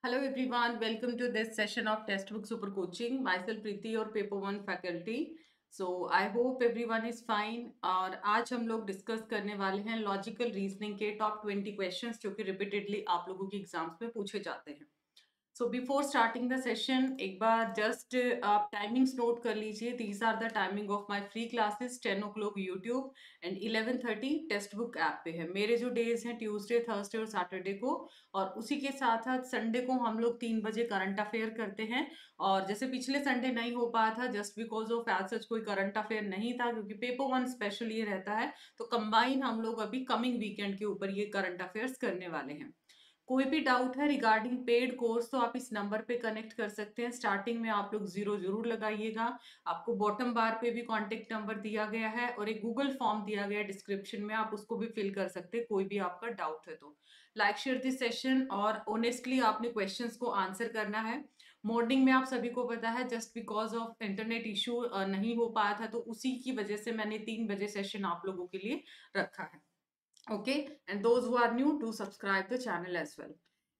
Hello everyone, welcome to this session of Textbook Super Coaching. Myself Preeti और Paper One faculty. So I hope everyone is fine. और आज हम लोग discuss करने वाले हैं लॉजिकल रीजनिंग के टॉप 20 क्वेश्चंस जो कि रिपीटेडली आप लोगों की एग्जाम्स में पूछे जाते हैं. So before starting the session एक बार जस्ट आप टाइमिंग्स नोट कर लीजिए. These are the timing of my free classes. 10 o'clock YouTube and 11:30 text book app पे है. मेरे जो डेज हैं ट्यूसडे, थर्सडे और सैटरडे को, और उसी के साथ साथ संडे को हम लोग 3 बजे करंट अफेयर करते हैं. और जैसे पिछले संडे नहीं हो पाया था just because of as such कोई करंट अफेयर नहीं था, क्योंकि पेपर वन स्पेशल ये रहता है, तो कंबाइन हम लोग अभी कमिंग वीकेंड के ऊपर ये करंट अफेयर्स करने वाले हैं. कोई भी डाउट है रिगार्डिंग पेड कोर्स तो आप इस नंबर पे कनेक्ट कर सकते हैं. स्टार्टिंग में आप लोग 0 जरूर लगाइएगा. आपको बॉटम बार पे भी कॉन्टेक्ट नंबर दिया गया है और एक गूगल फॉर्म दिया गया है डिस्क्रिप्शन में, आप उसको भी फिल कर सकते हैं कोई भी आपका डाउट है तो. लाइक शेयर दिस सेशन और ऑनेस्टली आपने क्वेश्चंस को आंसर करना है. मॉर्निंग में आप सभी को पता है just because of internet issue नहीं हो पाया था, तो उसी की वजह से मैंने 3 बजे सेशन आप लोगों के लिए रखा है. Okay, and those who are new to subscribe the channel as well.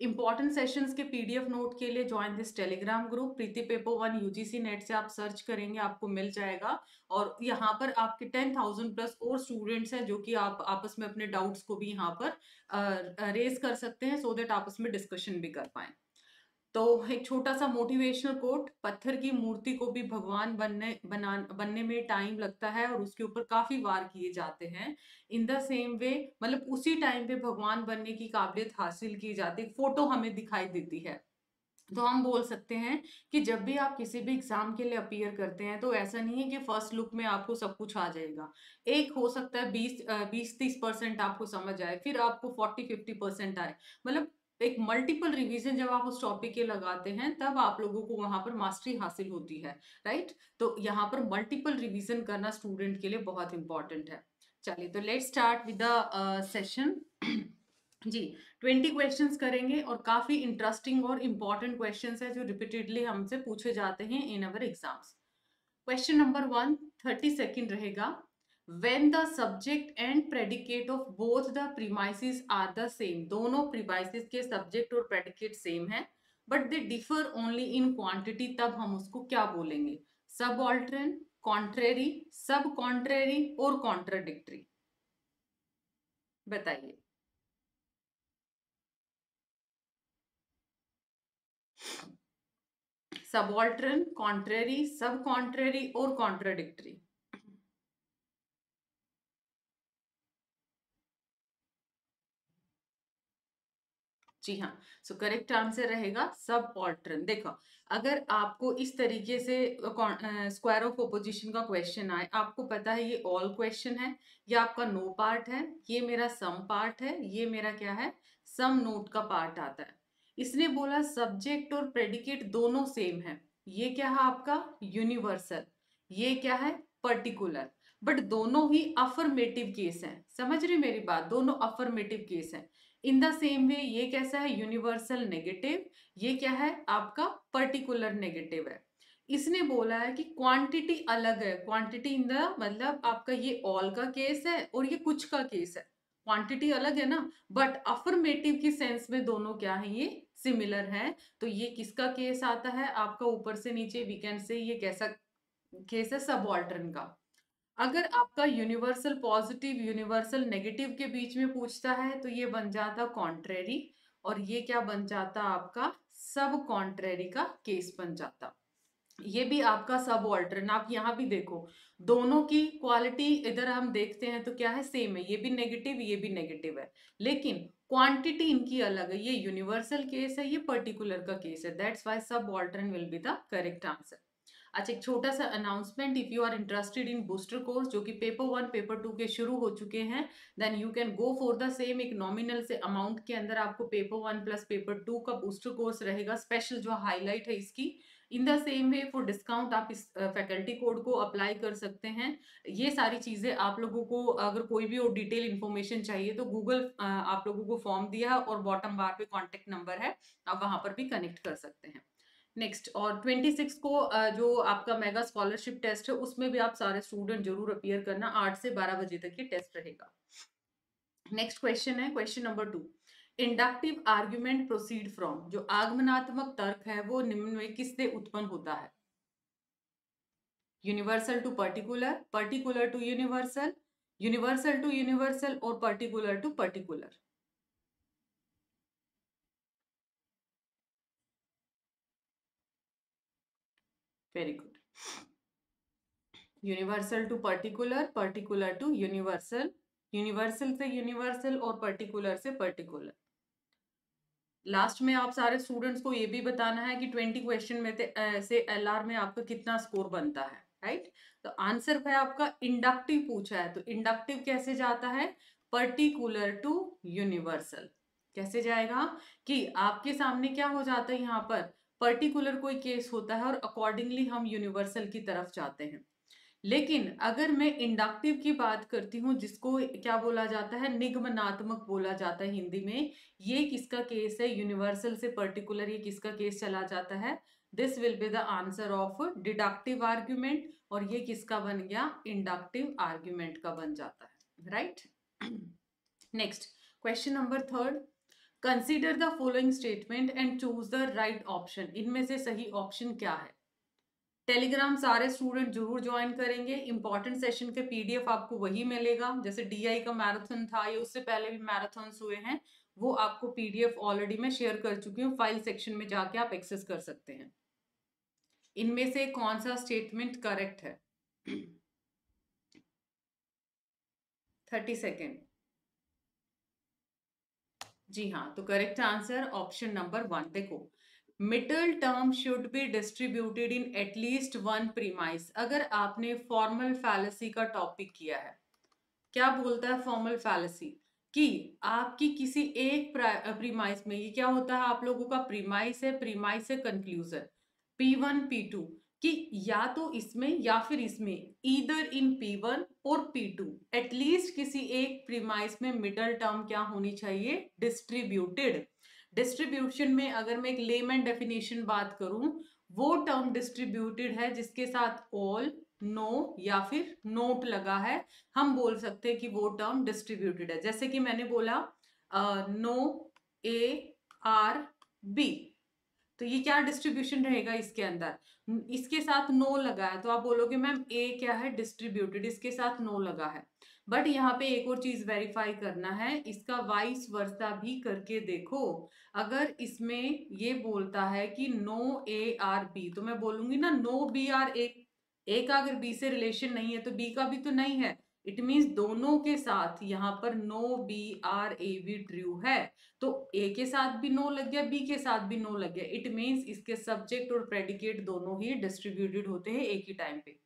Important sessions के पीडीएफ नोट के लिए join this Telegram group. Preeti paper one UGC net से आप सर्च करेंगे आपको मिल जाएगा. और यहाँ पर आपके 10,000 प्लस और स्टूडेंट्स हैं जो कि आप आपस में अपने डाउट्स को भी यहाँ पर रेज कर सकते हैं, सो दैट आपस में डिस्कशन भी कर पाए. तो एक छोटा सा मोटिवेशनल कोट. पत्थर की मूर्ति को भी भगवान बनने में टाइम लगता है और उसके ऊपर काफी वार किए जाते हैं. इन द सेम वे, मतलब उसी टाइम पे भगवान बनने की काबिलियत हासिल की जाती है, फोटो हमें दिखाई देती है. तो हम बोल सकते हैं कि जब भी आप किसी भी एग्जाम के लिए अपीयर करते हैं तो ऐसा नहीं है कि फर्स्ट लुक में आपको सब कुछ आ जाएगा. एक हो सकता है 20-30% आपको समझ आए, फिर आपको 40-50% आए. मतलब एक मल्टीपल रिवीजन जब आप उस टॉपिक के लगाते हैं तब आप लोगों को वहां पर मास्टरी हासिल होती है. राइट. तो यहाँ पर मल्टीपल रिवीजन करना स्टूडेंट के लिए बहुत इंपॉर्टेंट है. चलिए तो let's start with the session. जी, 20 क्वेश्चंस करेंगे और काफी इंटरेस्टिंग और इंपॉर्टेंट क्वेश्चंस है जो रिपीटेडली हमसे पूछे जाते हैं इन अवर एग्जाम्स. क्वेश्चन नंबर 1, 30 सेकेंड रहेगा. When the subject and predicate of both the premises are the same, दोनों premises के subject और predicate same है, but they differ only in quantity, तब हम उसको क्या बोलेंगे? Subaltern, contrary, सब contrary और contradictory. बताइए. Subaltern, contrary, सब contrary और contradictory. जी हाँ. सो करेक्ट आंसर रहेगा सब ऑल्टरन. देखो, अगर आपको इस तरीके से स्क्वायर ऑफ ऑपोजिशन का क्वेश्चन आए, आपको पता है ये ऑल क्वेश्चन है, ये आपका नो पार्ट है, ये मेरा सम पार्ट है, ये मेरा क्या है, सम नोट का पार्ट आता है. इसने बोला सब्जेक्ट और प्रेडिकेट दोनों सेम है. ये क्या है आपका यूनिवर्सल, ये क्या है पर्टिकुलर. बट दोनों ही अफर्मेटिव केस हैं. समझ रहे मेरी बात? दोनों अफर्मेटिव केस हैं. इन द सेम वे ये कैसा है, यूनिवर्सल नेगेटिव, ये क्या है आपका पर्टिकुलर नेगेटिव है. इसने बोला है कि क्वांटिटी अलग है. क्वांटिटी इन द मतलब आपका ये ऑल का केस है और ये कुछ का केस है. क्वांटिटी अलग है ना, बट अफर्मेटिव की सेंस में दोनों क्या है, ये सिमिलर है. तो ये किसका केस आता है आपका, ऊपर से नीचे वीकेंड से, ये कैसा केस है, सबऑल्टर्न का. अगर आपका यूनिवर्सल पॉजिटिव यूनिवर्सल नेगेटिव के बीच में पूछता है तो ये बन जाता कॉन्ट्रेरी, और ये क्या बन जाता आपका सब कॉन्ट्रेरी का केस बन जाता. ये भी आपका सब ऑल्टर्न. आप यहाँ भी देखो, दोनों की क्वालिटी इधर हम देखते हैं तो क्या है, सेम है. ये भी नेगेटिव, ये भी नेगेटिव है, लेकिन क्वांटिटी इनकी अलग है. ये यूनिवर्सल केस है, ये पर्टिकुलर का केस है. That's why subaltern will be the correct answer. अच्छा, एक छोटा सा announcement. If you are interested in booster course जो कि पेपर वन पेपर टू के शुरू हो चुके हैं, then you can go for the same. एक नॉमिनल से अमाउंट के अंदर आपको paper one plus paper two का बूस्टर कोर्स रहेगा. स्पेशल जो हाईलाइट है इसकी, in the same way for discount आप इस फैकल्टी कोड को अप्लाई कर सकते हैं. ये सारी चीजें आप लोगों को अगर कोई भी और डिटेल इन्फॉर्मेशन चाहिए तो गूगल आप लोगों को फॉर्म दिया है और बॉटम बार पे कॉन्टेक्ट नंबर है, आप वहां पर भी कनेक्ट कर सकते हैं. नेक्स्ट, और 26 को जो आपका मेगा स्कॉलरशिप टेस्ट है उसमें भी आप सारे स्टूडेंट जरूर अपीयर करना. 8 से 12 बजे तक ये टेस्ट रहेगा. नेक्स्ट क्वेश्चन है question number 2. Inductive argument proceed from, जो आगमनात्मक तर्क है वो निम्न में किससे उत्पन्न होता है? Universal to particular, particular to universal, universal to universal और particular to particular. Very good. Universal to particular, particular to universal, universal से यूनिवर्सल और पर्टिकुलर से पर्टिकुलर। लास्ट में आप सारे स्टूडेंट्स को ये भी बताना है कि 20 क्वेश्चन में से एलआर में आपका कितना स्कोर बनता है, राइट? तो आंसर है आपका इंडक्टिव पूछा है, तो इंडक्टिव कैसे जाता है? Particular to universal. कैसे जाएगा कि आपके सामने क्या हो जाता है, यहाँ पर पर्टिकुलर कोई केस होता है और अकॉर्डिंगली हम यूनिवर्सल की तरफ जाते हैं। लेकिन अगर मैं इंडक्टिव की बात करती हूँ, जिसको क्या बोला जाता है? निगमनात्मक बोला जाता है हिंदी में। ये किसका केस है? यूनिवर्सल से पर्टिकुलर, ये किसका केस चला जाता है? This will be the answer of deductive argument, और ये किसका बन गया? इंडक्टिव आर्ग्यूमेंट का बन जाता है, right? Next question number 3, consider the following statement and choose the right option. इनमें से सही ऑप्शन क्या है? टेलीग्राम सारे स्टूडेंट जरूर ज्वाइन करेंगे। इंपॉर्टेंट सेशन के पीडीएफ आपको वही मिलेगा, जैसे डीआई का मैराथन था या उससे पहले भी मैराथन्स हुए हैं, वो आपको पीडीएफ ऑलरेडी मैं शेयर कर चुकी हूँ। फाइल सेक्शन में जाके आप एक्सेस कर सकते हैं। इनमें से कौन सा स्टेटमेंट करेक्ट है? 30 सेकेंड। जी हाँ, तो करेक्ट आंसर ऑप्शन नंबर 1। देखो, middle term should be distributed in at least one premise. अगर आपने फॉर्मल फैलेसी का टॉपिक किया है, क्या बोलता है फॉर्मल फैलेसी? कि आपकी किसी एक प्रीमाइस में, ये क्या होता है आप लोगों का? प्रीमाइस है, प्रीमाइस है कंक्लूजन, P1 P2, कि या तो इसमें या फिर इसमें, ईदर इन P1 और P2, एटलीस्ट किसी एक प्रीमाइस में मिडल टर्म क्या होनी चाहिए? डिस्ट्रीब्यूटेड। डिस्ट्रीब्यूशन में अगर मैं एक लेमन डेफिनेशन बात करूं, वो टर्म डिस्ट्रीब्यूटेड है जिसके साथ ऑल, नो या फिर नोट लगा है, हम बोल सकते हैं कि वो टर्म डिस्ट्रीब्यूटेड है। जैसे कि मैंने बोला नो ए आर बी, तो ये क्या डिस्ट्रीब्यूशन रहेगा इसके अंदर? इसके साथ नो लगा है, तो आप बोलोगे मैम ए क्या है? डिस्ट्रीब्यूटेड, इसके साथ नो लगा है। बट यहाँ पे एक और चीज वेरीफाई करना है, इसका वाइस वर्सा भी करके देखो। अगर इसमें ये बोलता है कि नो ए आर बी, तो मैं बोलूंगी ना नो बी आर ए का अगर बी से रिलेशन नहीं है तो बी का भी तो नहीं है। इट मीन्स दोनों के साथ यहाँ पर नो बी आर ए भी ट्रू है, तो ए के साथ भी नो लग गया, बी के साथ भी नो लग गया। इट मीन्स इसके सब्जेक्ट और प्रेडिकेट दोनों ही डिस्ट्रीब्यूटेड होते हैं एक ही टाइम पे।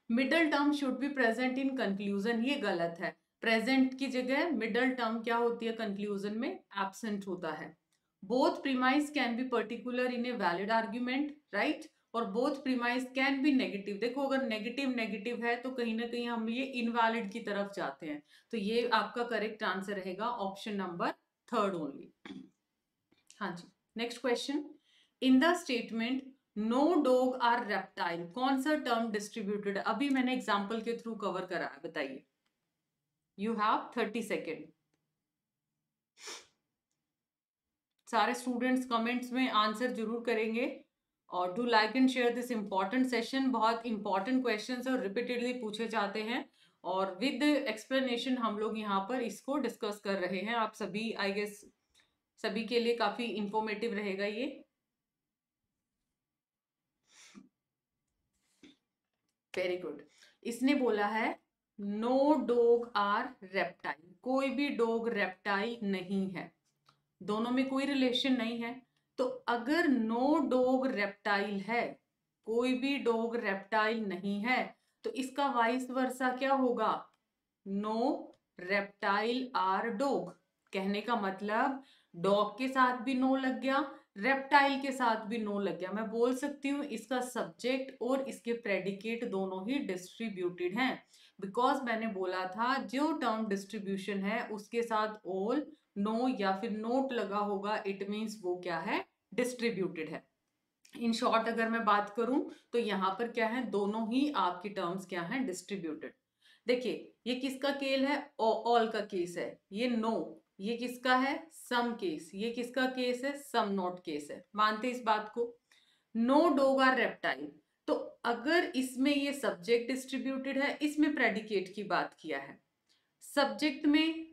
Middle term should be present in conclusion, ये गलत है। प्रेजेंट की जगह मिडल टर्म क्या होती है कंक्लूजन में? एब्सेंट होता है। Both premise can be particular in a valid argument, right? और both premise can be negative. देखो, अगर नेगेटिव नेगेटिव है तो कहीं ना कहीं हम ये इनवैलिड की तरफ जाते हैं, तो ये आपका करेक्ट आंसर रहेगा ऑप्शन नंबर 3 ओनली। हाँ जी, next question, in the statement no dog are reptile, कौन सा टर्म डिस्ट्रीब्यूटेड? अभी मैंने एग्जांपल के थ्रू कवर करा है, बताइए। You have 30 second. सारे स्टूडेंट्स कमेंट्स में आंसर जरूर करेंगे, और do like and share this important session. बहुत इंपॉर्टेंट क्वेश्चंस और रिपीटेडली पूछे जाते हैं, और विद एक्सप्लेनेशन हम लोग यहाँ पर इसको डिस्कस कर रहे हैं। आप सभी, आई गेस सभी के लिए काफी इंफॉर्मेटिव रहेगा ये। Very good. इसने बोला है नो डॉग आर रेप्टाइल, कोई भी डॉग रेप्टाइल नहीं है, दोनों में कोई रिलेशन नहीं है। तो अगर नो डॉग रेप्टाइल है, कोई भी डॉग रेप्टाइल नहीं है, तो इसका वाइस वर्सा क्या होगा? No reptile are dog. कहने का मतलब डॉग के साथ भी नो लग गया, रेप्टाइल के साथ भी नो लग गया। मैं बोल सकती हूँ इसका सब्जेक्ट और इसके प्रेडिकेट दोनों ही डिस्ट्रीब्यूटेड हैं, बिकॉज मैंने बोला था जो टर्म डिस्ट्रीब्यूशन है उसके साथ ऑल, नो या फिर नोट लगा होगा, इट मीन्स वो क्या है? डिस्ट्रीब्यूटेड है। इन शॉर्ट अगर मैं बात करूं तो यहाँ पर क्या है? दोनों ही आपकी टर्म्स क्या है? डिस्ट्रीब्यूटेड। देखिए, ये किसका केल है? ऑल का केस है। ये नो, ये किसका है? Some case. ये किसका केस है? सम नोट केस है। मानते इस बात को? No dog are reptile. तो अगर इसमें ये सब्जेक्ट डिस्ट्रीब्यूटेड है, इसमें प्रेडिकेट की बात किया है। सब्जेक्ट में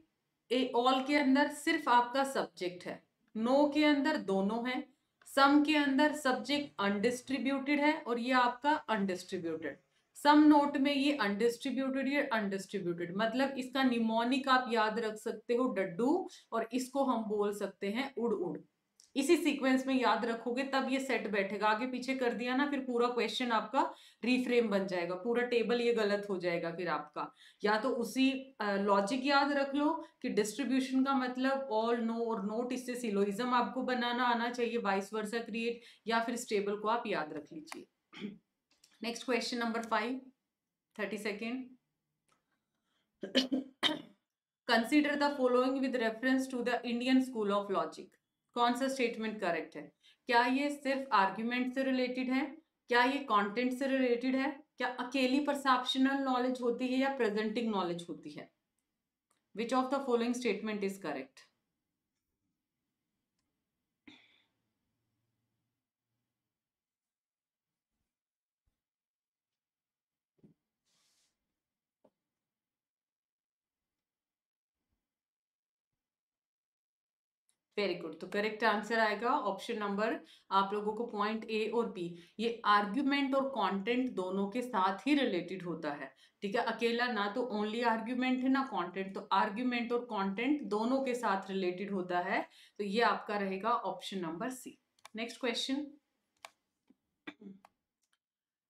ऑल के अंदर सिर्फ आपका सब्जेक्ट है, नो के अंदर दोनों है, सम के अंदर सब्जेक्ट अनडिस्ट्रीब्यूटेड है और ये आपका अनडिस्ट्रीब्यूटेड। सम नोट में ये अनडिस्ट्रीब्यूटेड, ये अनडिस्ट्रीब्यूटेड, मतलब इसका निमोनिक आप याद रख सकते हो डड्डू, और इसको हम बोल सकते हैं उड़ उड़। इसी सीक्वेंस में याद रखोगे तब ये सेट बैठेगा। आगे पीछे कर दिया ना, फिर पूरा क्वेश्चन आपका रिफ्रेम बन जाएगा, पूरा टेबल ये गलत हो जाएगा फिर आपका। या तो उसी लॉजिक याद रख लो कि डिस्ट्रीब्यूशन का मतलब ऑल, नो और नोट, इससे सिलोइज्म आपको बनाना आना चाहिए, वाइस वर्सा क्रिएट, या फिर स्टेबल को आप याद रख लीजिए। Next question number 5, 30 second. Consider the following with reference to the Indian school of logic. कौन सा स्टेटमेंट करेक्ट है? क्या ये सिर्फ आर्ग्यूमेंट से रिलेटेड है? क्या ये कंटेंट से रिलेटेड है? क्या अकेली परसेप्शनल नॉलेज होती है या प्रेजेंटिंग नॉलेज होती है? Which of the following statement is correct? Very good. तो करेक्ट आंसर आएगा ऑप्शन नंबर, आप लोगों को पॉइंट ए और बी। ये आर्ग्यूमेंट और कंटेंट दोनों के साथ ही रिलेटेड होता है, ठीक है। अकेला ना तो ओनली आर्ग्यूमेंट है ना कंटेंट, तो आर्ग्यूमेंट और कंटेंट दोनों के साथ रिलेटेड होता है। तो ये आपका रहेगा option number C. Next question.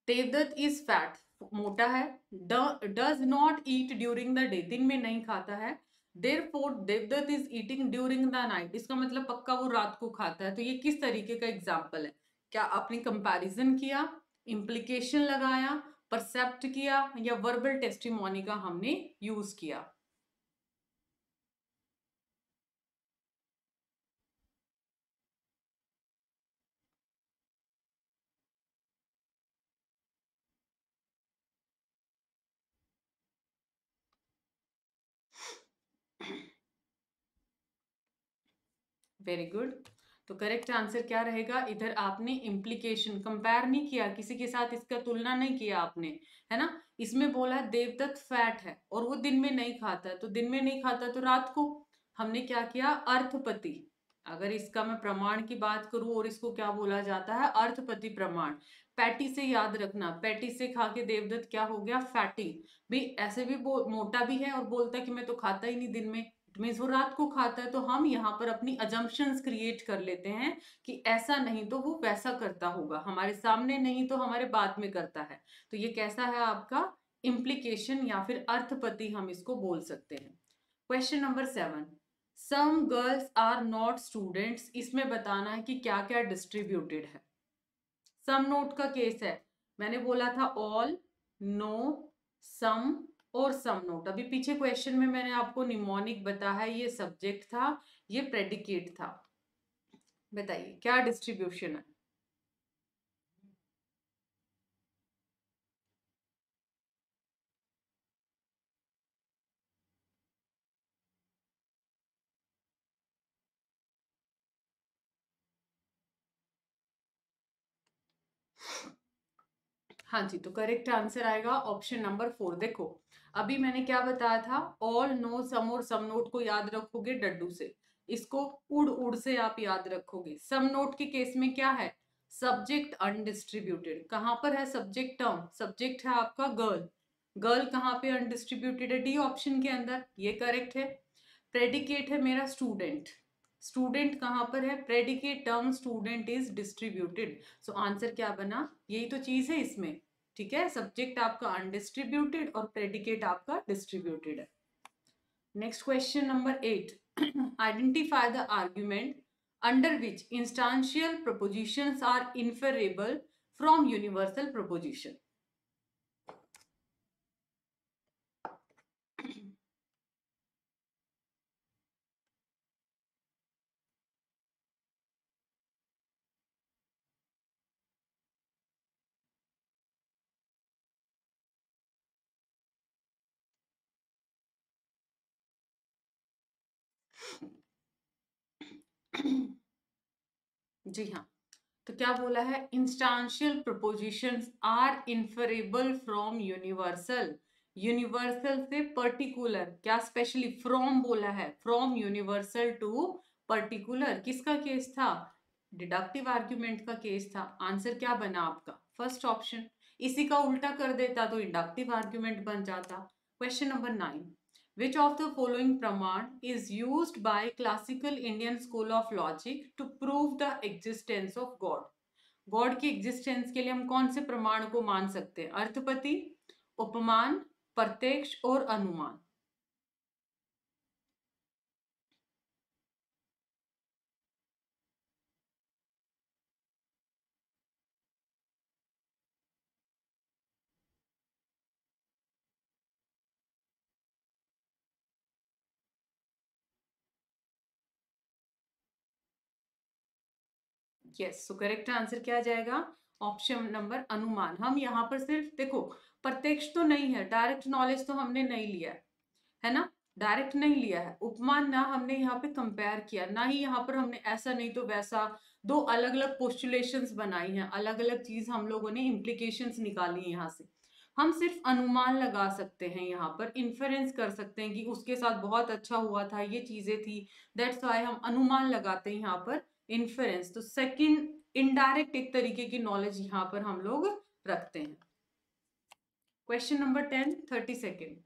Devadatta is fat, मोटा है, does not eat during the day, दिन में नहीं खाता है, therefore Devadatta is eating during the night, इसका मतलब पक्का वो रात को खाता है। तो ये किस तरीके का एग्जाम्पल है? क्या आपने कंपैरिजन किया, इम्प्लीकेशन लगाया, परसेप्ट किया, या वर्बल टेस्टिमोनी का हमने यूज किया? Very good. तो करेक्ट आंसर क्या रहेगा? इधर आपने इम्प्लीकेशन, कंपेयर नहीं किया किसी के साथ, इसका तुलना नहीं किया आपने, है ना। इसमें बोला देवदत्त फैट है और वो दिन में नहीं खाता है, तो दिन में नहीं खाता तो रात को। हमने क्या किया? अर्थपति। अगर इसका मैं प्रमाण की बात करूं, और इसको क्या बोला जाता है? अर्थपति प्रमाण। पैटी से याद रखना, पैटी से खा के देवदत्त क्या हो गया? फैटी। भी ऐसे भी मोटा भी है और बोलता है कि मैं तो खाता ही नहीं दिन में, मीन्स वो रात को खाता है। तो हम यहाँ पर अपनी अजम्पशंस क्रिएट कर लेते हैं कि ऐसा नहीं तो वो वैसा करता होगा, हमारे सामने नहीं तो हमारे बाद में करता है। तो ये कैसा है आपका? इम्प्लीकेशन या फिर अर्थपति हम इसको बोल सकते हैं। Question number 7, some girls are not students, इसमें बताना है कि क्या क्या डिस्ट्रीब्यूटेड है। सम नोट का केस है, मैंने बोला था ऑल, नो, सम और सम नोट। अभी पीछे क्वेश्चन में मैंने आपको निमोनिक बताया, ये सब्जेक्ट था, ये प्रेडिकेट था। बताइए क्या डिस्ट्रीब्यूशन है? हाँ जी, तो करेक्ट आंसर आएगा ऑप्शन नंबर 4। देखो अभी मैंने क्या बताया था, ऑल, नो, सम और सम नोट को याद रखोगे डड्डू से, इसको उड़ उड़ से आप याद रखोगे। सम नोट के केस में क्या है? Subject undistributed. कहां पर है सब्जेक्ट टर्म? सब्जेक्ट है आपका गर्ल, गर्ल कहाँ पे अनडिस्ट्रीब्यूटेड है? डी ऑप्शन के अंदर, ये करेक्ट है। प्रेडिकेट है मेरा स्टूडेंट, स्टूडेंट कहाँ पर है? Predicate term student is distributed. So answer क्या बना? यही तो चीज है इसमें, ठीक है। सब्जेक्ट आपका अनडिस्ट्रीब्यूटेड और प्रेडिकेट आपका डिस्ट्रीब्यूटेड है। Next question number 8, identify the argument under which instantial propositions are inferable from universal proposition. जी हाँ, तो क्या बोला है, instantial propositions are inferable from universal. Universal से पर्टिकुलर, क्या स्पेशली फ्रॉम बोला है, फ्रॉम यूनिवर्सल टू पर्टिकुलर। किसका केस था, डिडक्टिव आर्ग्यूमेंट का केस था। आंसर क्या बना आपका, फर्स्ट ऑप्शन। इसी का उल्टा कर देता तो इंडक्टिव आर्ग्यूमेंट बन जाता। Question number 9, which of the following praman is used by classical Indian school of logic to prove the existence of God? God की एग्जिस्टेंस के लिए हम कौन से प्रमाण को मान सकते हैं, अर्थपति, उपमान, प्रत्यक्ष और अनुमान। यस, सो करेक्ट आंसर क्या आ जाएगा, ऑप्शन नंबर अनुमान। हम यहाँ पर सिर्फ देखो, प्रत्यक्ष तो नहीं है, डायरेक्ट नॉलेज तो हमने नहीं लिया है ना, डायरेक्ट नहीं लिया है। उपमान ना हमने यहाँ पे कंपेयर किया, ना ही यहाँ पर हमने ऐसा नहीं तो वैसा दो अलग अलग पोस्टुलेशंस बनाई हैं, अलग अलग चीज हम लोगों ने इम्प्लीकेशंस निकाली हैं यहाँ से। हम सिर्फ अनुमान लगा सकते हैं, यहाँ पर इन्फेरेंस कर सकते हैं कि उसके साथ बहुत अच्छा हुआ था, ये चीजें थी, दैट्स वाई हम अनुमान लगाते हैं यहाँ पर, इन्फेरेंस। तो सेकंड इनडायरेक्ट एक तरीके की नॉलेज यहाँ पर हम लोग रखते हैं। Question number 10, 32nd,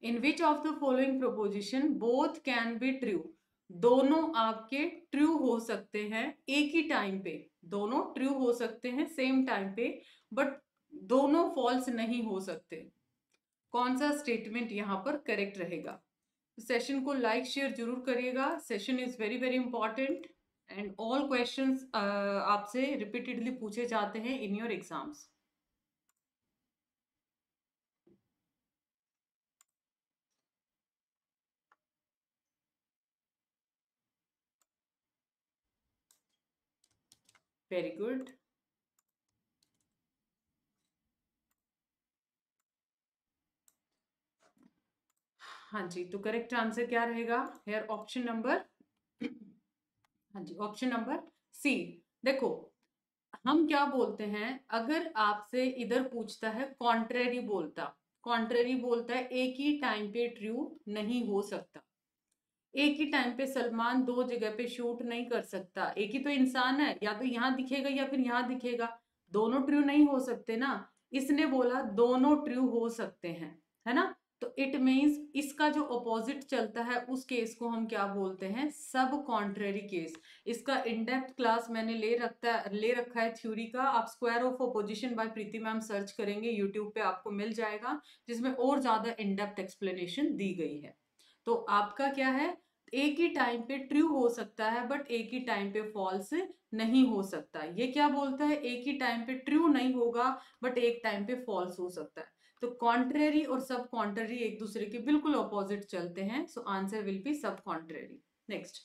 in which of the following proposition both can be true. दोनों आपके ट्रू हो सकते हैं एक ही टाइम पे, दोनों ट्रू हो सकते हैं सेम टाइम पे, बट दोनों फॉल्स नहीं हो सकते। कौन सा स्टेटमेंट यहाँ पर करेक्ट रहेगा। सेशन को लाइक शेयर जरूर करिएगा, session is very very important and all questions आपसे रिपीटेडली पूछे जाते हैं in your exams. Very good. हाँ जी, तो करेक्ट आंसर क्या रहेगा हेयर, ऑप्शन नंबर हाँ जी, ऑप्शन नंबर सी। देखो, हम क्या बोलते हैं, अगर आपसे इधर पूछता है कॉन्ट्रेरी बोलता, कॉन्ट्रेरी बोलता है एक ही टाइम पे ट्रू नहीं हो सकता। एक ही टाइम पे सलमान दो जगह पे शूट नहीं कर सकता, एक ही तो इंसान है, या तो यहाँ दिखेगा या फिर यहाँ दिखेगा, दोनों ट्रू नहीं हो सकते ना। इसने बोला दोनों ट्रू हो सकते हैं, है ना, तो इट मीन्स इसका जो अपोजिट चलता है उस केस को हम क्या बोलते हैं, सब कॉन्ट्रेरी केस। इसका इनडेप्थ क्लास मैंने ले रखा है थ्योरी का, आप square of opposition by Preeti ma'am search करेंगे यूट्यूब पे आपको मिल जाएगा, जिसमें और ज्यादा इनडेप्थ एक्सप्लेनेशन दी गई है। तो आपका क्या है, एक ही टाइम पे ट्रू हो सकता है बट एक ही टाइम पे फॉल्स नहीं हो सकता। ये क्या बोलता है, एक ही टाइम पे ट्रू नहीं होगा बट एक टाइम पे फॉल्स हो सकता है। तो कॉन्ट्रेरी और सब कॉन्ट्रेरी एक दूसरे के बिल्कुल ऑपोजिट चलते हैं, so answer will be subcontrary. Next,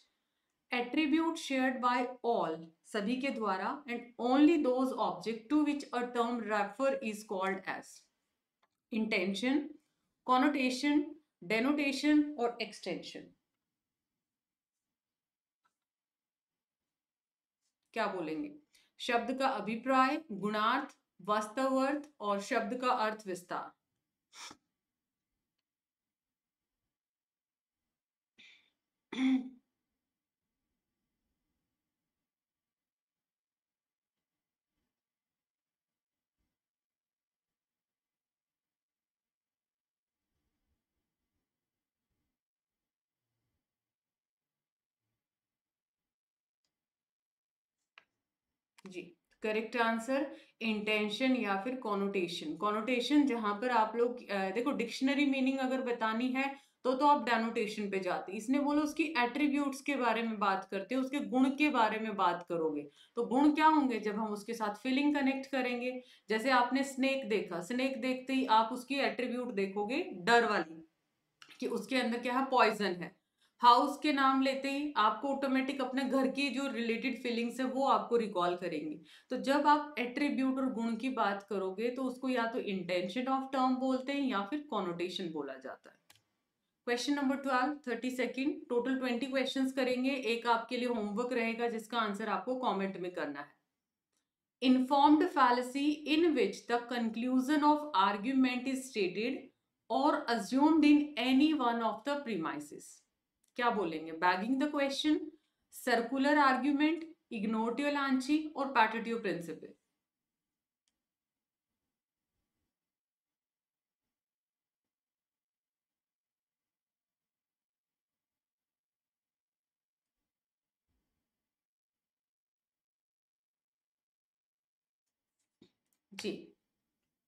attribute shared by all, सभी के द्वारा, and only those object to which a term refer is called as. Intension, connotation, denotation और एक्सटेंशन। क्या बोलेंगे, शब्द का अभिप्राय, गुणार्थ, वास्तव अर्थ और शब्द का अर्थ विस्तार। जी, करेक्ट आंसर इंटेंशन या फिर कॉनोटेशन। कॉनोटेशन जहां पर आप लोग देखो, डिक्शनरी मीनिंग अगर बतानी है तो आप डेनोटेशन पे जाते, इसने बोलो उसकी एट्रीब्यूट्स के बारे में बात करते हो, उसके गुण के बारे में बात करोगे, तो गुण क्या होंगे जब हम उसके साथ फीलिंग कनेक्ट करेंगे। जैसे आपने स्नेक देखा, स्नेक देखते ही आप उसकी एट्रीब्यूट देखोगे डर वाली, कि उसके अंदर क्या है, पॉइजन है। हाउस के नाम लेते ही आपको ऑटोमेटिक अपने घर की जो रिलेटेड फीलिंग्स है वो आपको रिकॉल करेंगी। तो जब आप एट्रीब्यूट और गुण की बात करोगे तो उसको या तो इंटेंशन ऑफ टर्म बोलते हैं या फिर कॉनोटेशन बोला जाता है। Question number 12, 30 second, total 20 questions करेंगे। एक आपके लिए होमवर्क रहेगा जिसका आंसर आपको कमेंट में करना है। Informed fallacy in which the conclusion of argument is stated or assumed in any one of the premises. क्या बोलेंगे? Bagging the question, circular argument, ignotio lanci और patitio principle. जी,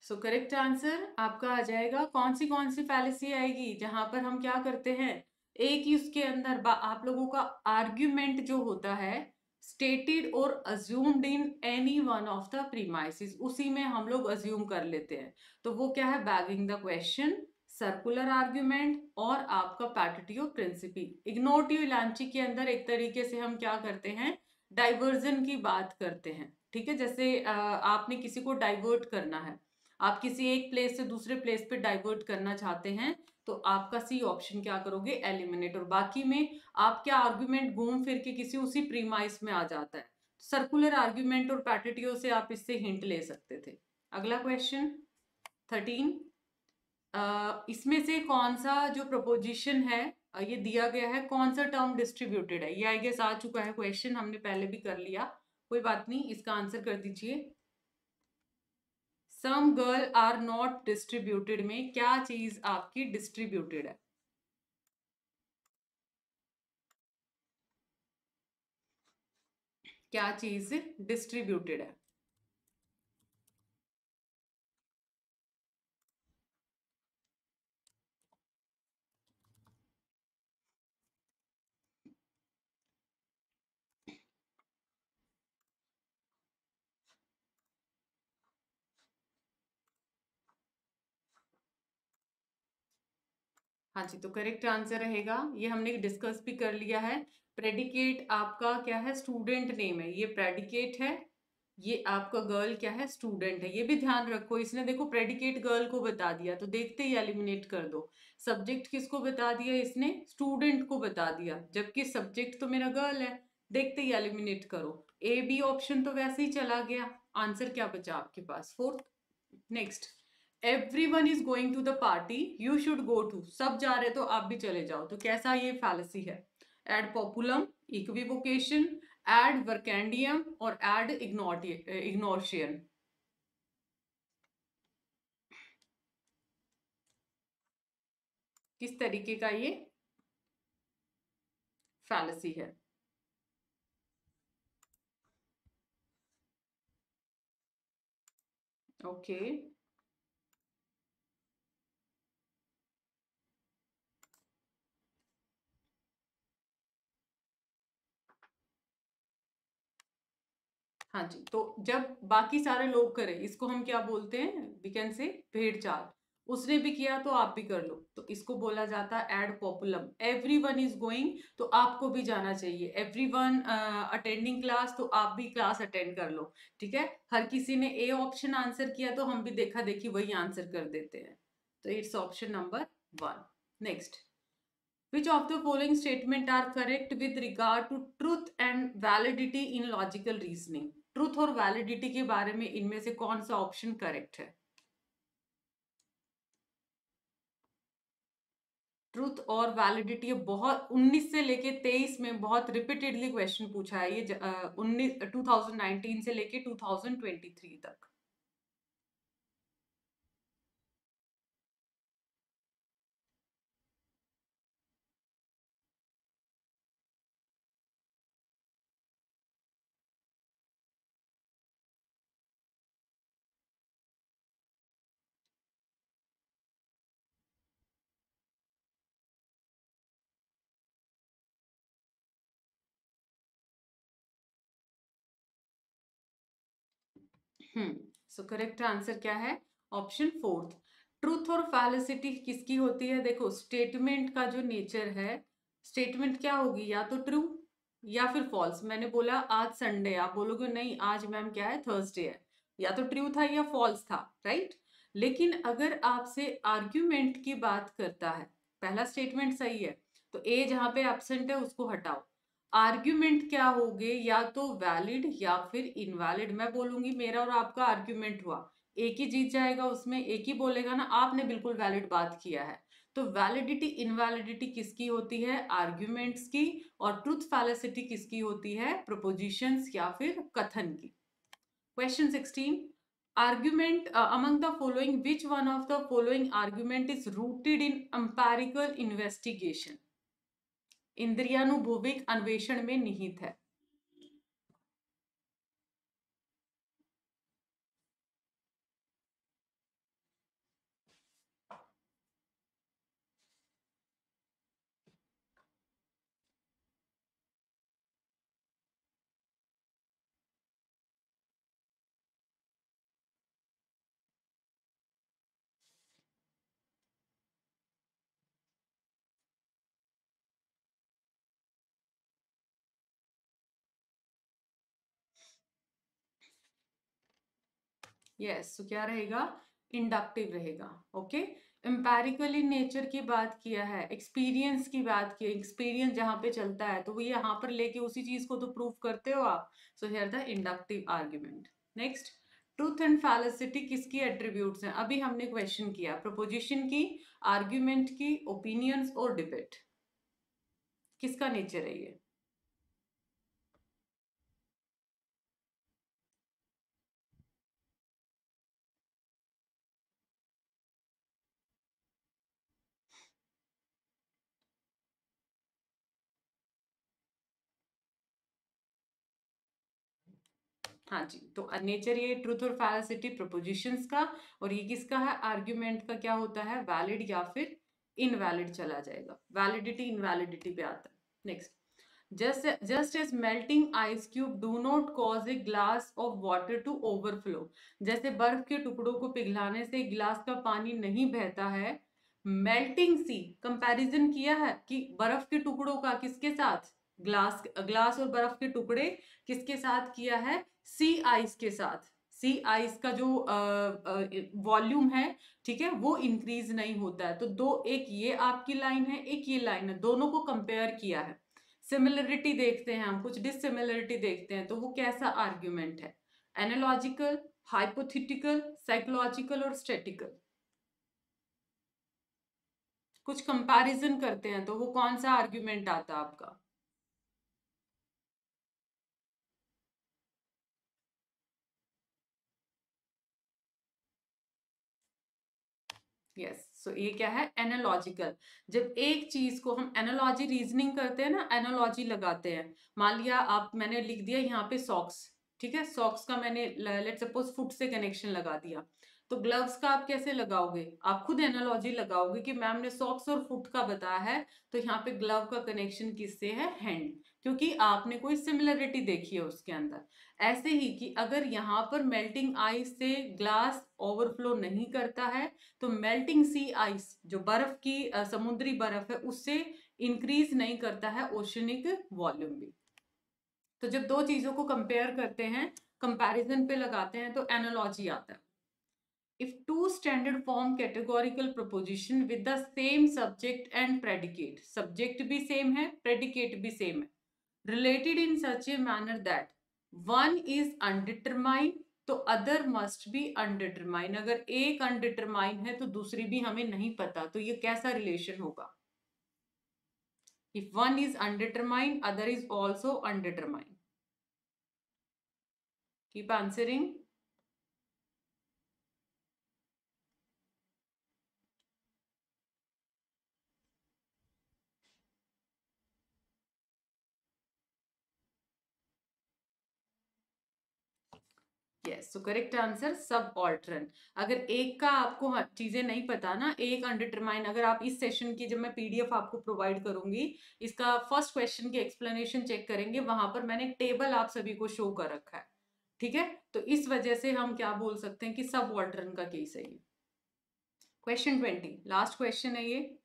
सो करेक्ट आंसर आपका आ जाएगा। कौन सी फैलेसी आएगी जहां पर हम क्या करते हैं, एक ही उसके अंदर आप लोगों का आर्ग्यूमेंट जो होता है स्टेटेड और assumed in any one of the premises, उसी में हम लोग अज्यूम कर लेते हैं। तो वो क्या है? Bagging the question, circular argument और आपका पैटिटियो प्रिंसिपी। इग्नोटिव इलांची के अंदर एक तरीके से हम क्या करते हैं, डाइवर्जन की बात करते हैं। ठीक है, जैसे आपने किसी को डाइवर्ट करना है, आप किसी एक प्लेस से दूसरे प्लेस पे डाइवर्ट करना चाहते हैं, तो आपका सी ऑप्शन क्या करोगे? एलिमिनेट। और बाकी में आप क्या आर्ग्यूमेंट घूम फिर के किसी उसी प्रीमाइस में आ जाता है। सर्कुलर आर्ग्यूमेंट और पैटिटियो से आप इससे हिंट ले सकते थे। अगला क्वेश्चन 13, इसमें से कौन सा जो प्रपोजिशन है ये दिया गया है, कौन सा टर्म डिस्ट्रीब्यूटेड है? ये आई गेस आ चुका है क्वेश्चन, हमने पहले भी कर लिया, कोई बात नहीं, इसका आंसर कर दीजिए। Some girl are not distributed में क्या चीज आपकी डिस्ट्रीब्यूटेड है? क्या चीज डिस्ट्रीब्यूटेड है? हाँ जी, तो करेक्ट आंसर रहेगा, ये हमने डिस्कस भी कर लिया है। प्रेडिकेट आपका क्या है? स्टूडेंट नेम है, ये प्रेडिकेट है। ये आपका गर्ल क्या है? स्टूडेंट है। ये भी ध्यान रखो, इसने देखो प्रेडिकेट गर्ल को बता दिया तो देखते ही एलिमिनेट कर दो। सब्जेक्ट किसको बता दिया? इसने स्टूडेंट को बता दिया, जबकि सब्जेक्ट तो मेरा गर्ल है, देखते ही एलिमिनेट करो। ए बी ऑप्शन तो वैसे ही चला गया। आंसर क्या बचा आपके पास? Fourth. Next, everyone is going to the party, you should go too. सब जा रहे तो आप भी चले जाओ, तो कैसा ये फैलेसी है? एड पॉपुलम, इक्विवोकेशन, एड वर्केंडियम और एड इग्नोर्शियन। किस तरीके का ये फैलेसी है? ओके, हाँ जी, तो जब बाकी सारे लोग करें, इसको हम क्या बोलते हैं? वी कैन से भेड़ चाल। उसने भी किया तो आप भी कर लो, तो इसको बोला जाता है एड पॉपुलम। एवरीवन इज गोइंग तो आपको भी जाना चाहिए। एवरीवन अटेंडिंग क्लास तो आप भी क्लास अटेंड कर लो। ठीक है, हर किसी ने ए ऑप्शन आंसर किया तो हम भी देखा देखी वही आंसर कर देते हैं, तो it's option number 1। Next, which of the following statement are correct with regard to truth and validity in logical reasoning? Truth और वैलिडिटी के बारे में इनमें से कौन सा ऑप्शन करेक्ट है? ट्रूथ और वैलिडिटी बहुत 19 से लेके 23 में बहुत रिपीटेडली क्वेश्चन पूछा है, ये 2019 से लेके 2023 तक। सो करेक्ट आंसर क्या है? ऑप्शन 4। ट्रूथ और फैलिसिटी किसकी होती है? देखो, स्टेटमेंट का जो नेचर है, स्टेटमेंट क्या होगी? या तो ट्रू या फिर फॉल्स। मैंने बोला आज संडे, आप बोलोगे नहीं आज मैम क्या है, थर्सडे है, या तो ट्रू था या फॉल्स था, राइट? लेकिन अगर आपसे आर्ग्यूमेंट की बात करता है पहला स्टेटमेंट सही है, तो ए जहां पे एब्सेंट है उसको हटाओ। आर्ग्यूमेंट क्या होगे, या तो वैलिड या फिर इनवैलिड। मैं बोलूंगी मेरा और आपका आर्ग्यूमेंट हुआ, एक ही जीत जाएगा, उसमें एक ही बोलेगा ना आपने बिल्कुल वैलिड बात किया है। तो वैलिडिटी इनवैलिडिटी किसकी होती है, आर्ग्यूमेंट्स की, और ट्रूथ फैलेसिटी किसकी होती है, प्रोपोजिशंस या फिर कथन की। Question 16, argument among the following, which one of the following argument is rooted in empirical investigation? इंद्रियानुभविक अन्वेषण में निहित है। यस, तो क्या रहेगा, इंडक्टिव रहेगा। ओके, एम्पेरिकली नेचर की बात किया है, एक्सपीरियंस की बात की है, एक्सपीरियंस जहां पे चलता है तो वो यहाँ पर लेके उसी चीज को तो प्रूव करते हो आप। So here the inductive argument. Next, truth and falsity किसकी एट्रीब्यूट्स हैं, अभी हमने क्वेश्चन किया, प्रपोजिशन की, आर्ग्यूमेंट की, ओपिनियंस और डिबेट, किसका नेचर है ये। हाँ जी, तो नेचर ये ट्रूथ और फैलासिटी प्रोपोजिशंस का, और ये किसका है, आर्ग्यूमेंट का क्या होता है, वैलिड या फिर इनवैलिड चला जाएगा, वैलिडिटी इनवैलिडिटी पे आता है। Next, just as melting ice cube do not cause a glass of water to overflow, जैसे बर्फ के टुकड़ों को पिघलाने से गिलास का पानी नहीं बहता है, मेल्टिंग सी, कंपैरिजन किया है कि बर्फ के टुकड़ों का किसके साथ, ग्लास ग्लास और बर्फ के टुकड़े किसके साथ किया है, सी आइस के साथ। सी आइस का जो वॉल्यूम है, ठीक है, वो इंक्रीज नहीं होता है। तो दो, एक ये आपकी लाइन है, एक ये लाइन है, दोनों को कंपेयर किया है, सिमिलरिटी देखते हैं हम, कुछ डिससिमिलरिटी देखते हैं, तो वो कैसा आर्ग्यूमेंट है, एनालॉजिकल, हाइपोथेटिकल, साइकोलॉजिकल और स्टैटिकल। कुछ कंपैरिजन करते हैं तो वो कौन सा आर्ग्यूमेंट आता है आपका। यस, सो ये क्या है, एनालॉजिकल। जब एक चीज को हम एनालॉजी रीजनिंग करते हैं ना, एनालॉजी लगाते हैं, मान लिया आप, मैंने लिख दिया यहाँ पे सॉक्स, ठीक है, सॉक्स का मैंने लेट सपोज फुट से कनेक्शन लगा दिया, तो ग्लव्स का आप कैसे लगाओगे, आप खुद एनालॉजी लगाओगे कि मैम ने सॉक्स और फुट का बताया है, तो यहाँ पे ग्लव का कनेक्शन किससे है, हैंड, क्योंकि आपने कोई सिमिलरिटी देखी है उसके अंदर। ऐसे ही कि अगर यहाँ पर मेल्टिंग आइस से ग्लास ओवरफ्लो नहीं करता है, तो मेल्टिंग सी आइस, जो बर्फ की समुद्री बर्फ है, उससे इंक्रीज नहीं करता है ओशनिक वॉल्यूम भी। तो जब दो चीजों को कंपेयर करते हैं, कंपैरिजन पे लगाते हैं, तो एनालॉजी आता है। If two standard form categorical proposition with the same subject and predicate, subject भी same है, predicate भी same है, related in such a manner that one is undetermined, तो अदर मस्ट बी अनडिटरमाइन, अगर एक अनडिटरमाइन है तो दूसरी भी हमें नहीं पता, तो ये कैसा रिलेशन होगा, if one is undetermined other is also undetermined. Keep answering. Yes, so correct answer subaltern. अगर एक का आपको चीजें नहीं पता ना, एक अनडिटरमाइन, अगर आप इस सेशन की, जब मैं पीडीएफ आपको प्रोवाइड करूंगी, इसका फर्स्ट क्वेश्चन की एक्सप्लेनेशन चेक करेंगे, वहां पर मैंने टेबल आप सभी को शो कर रखा है, ठीक है, तो इस वजह से हम क्या बोल सकते हैं कि सब ऑल्टरन का केस है ये। क्वेश्चन 20, लास्ट क्वेश्चन है ये।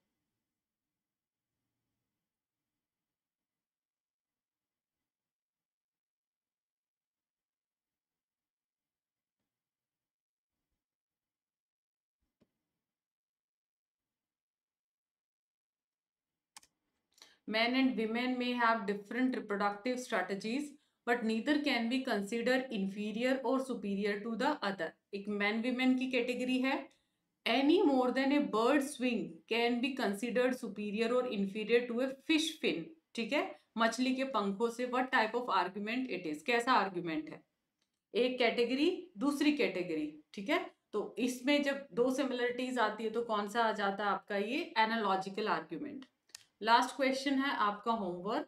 Men and women may have different reproductive strategies, but neither can be considered inferior or superior to the other. एक men women की कैटेगरी है. Any more than a bird's wing can be considered superior or inferior to a fish fin. ठीक है, मछली के पंखों से. what type of argument it is, कैसा argument है. एक कैटेगरी दूसरी कैटेगरी. ठीक है, तो इसमें जब दो सिमिलरिटीज आती है तो कौन सा आ जाता है आपका, ये एनालॉजिकल आर्ग्यूमेंट. लास्ट क्वेश्चन है आपका homework.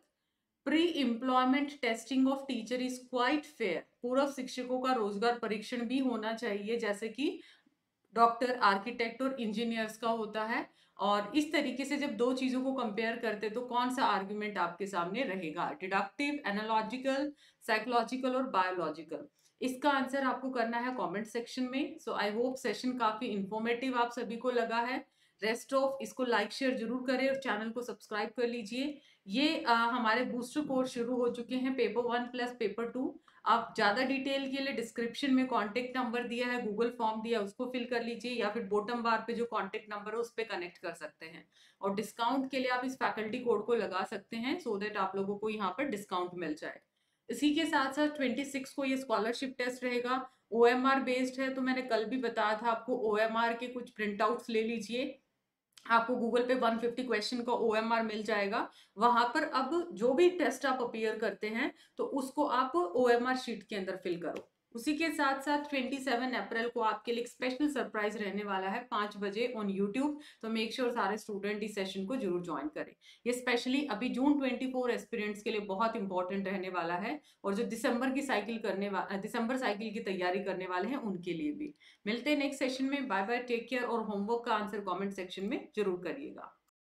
Pre employment testing of teacher is quite fair. पूर्व शिक्षकों का रोजगार परीक्षण भी होना चाहिए जैसे कि डॉक्टर, आर्किटेक्ट और इंजीनियर्स का होता है. और इस तरीके से जब दो चीजों को कंपेयर करते तो कौन सा आर्ग्यूमेंट आपके सामने रहेगा, डिडक्टिव, एनालॉजिकल, साइकोलॉजिकल और बायोलॉजिकल. इसका आंसर आपको करना है कमेंट सेक्शन में. सो आई होप सेशन काफी इंफॉर्मेटिव आप सभी को लगा है. रेस्ट ऑफ इसको लाइक शेयर जरूर करें और चैनल को सब्सक्राइब कर लीजिए. ये हमारे बूस्टर कोर्स शुरू हो चुके हैं, पेपर 1 प्लस पेपर 2. आप ज्यादा डिटेल के लिए डिस्क्रिप्शन में कॉन्टेक्ट नंबर दिया है, गूगल फॉर्म दिया है, उसको फिल कर लीजिए या फिर बॉटम बार पे जो कॉन्टेक्ट नंबर है उस पर कनेक्ट कर सकते हैं. और डिस्काउंट के लिए आप इस फैकल्टी कोड को लगा सकते हैं सो दैट आप लोगों को यहाँ पर डिस्काउंट मिल जाए. इसी के साथ साथ 26 को ये स्कॉलरशिप टेस्ट रहेगा. OMR बेस्ड है, तो मैंने कल भी बताया था आपको, OMR के कुछ प्रिंट आउट्स ले लीजिए. आपको गूगल पे 150 क्वेश्चन का OMR मिल जाएगा. वहां पर अब जो भी टेस्ट आप अपीयर करते हैं तो उसको आप OMR शीट के अंदर फिल करो. उसी के साथ साथ 27 अप्रैल को आपके लिए एक स्पेशल सरप्राइज रहने वाला है 5 बजे ऑन यूट्यूब. तो मेक श्योर सारे स्टूडेंट इस सेशन को जरूर ज्वाइन करें. ये स्पेशली अभी जून 24 एस्पिरेंट्स के लिए बहुत इंपॉर्टेंट रहने वाला है और जो दिसंबर साइकिल की तैयारी करने वाले हैं उनके लिए भी. मिलते हैं नेक्स्ट सेशन में. Bye bye, take care. और होमवर्क का आंसर कमेंट सेक्शन में जरूर करिएगा.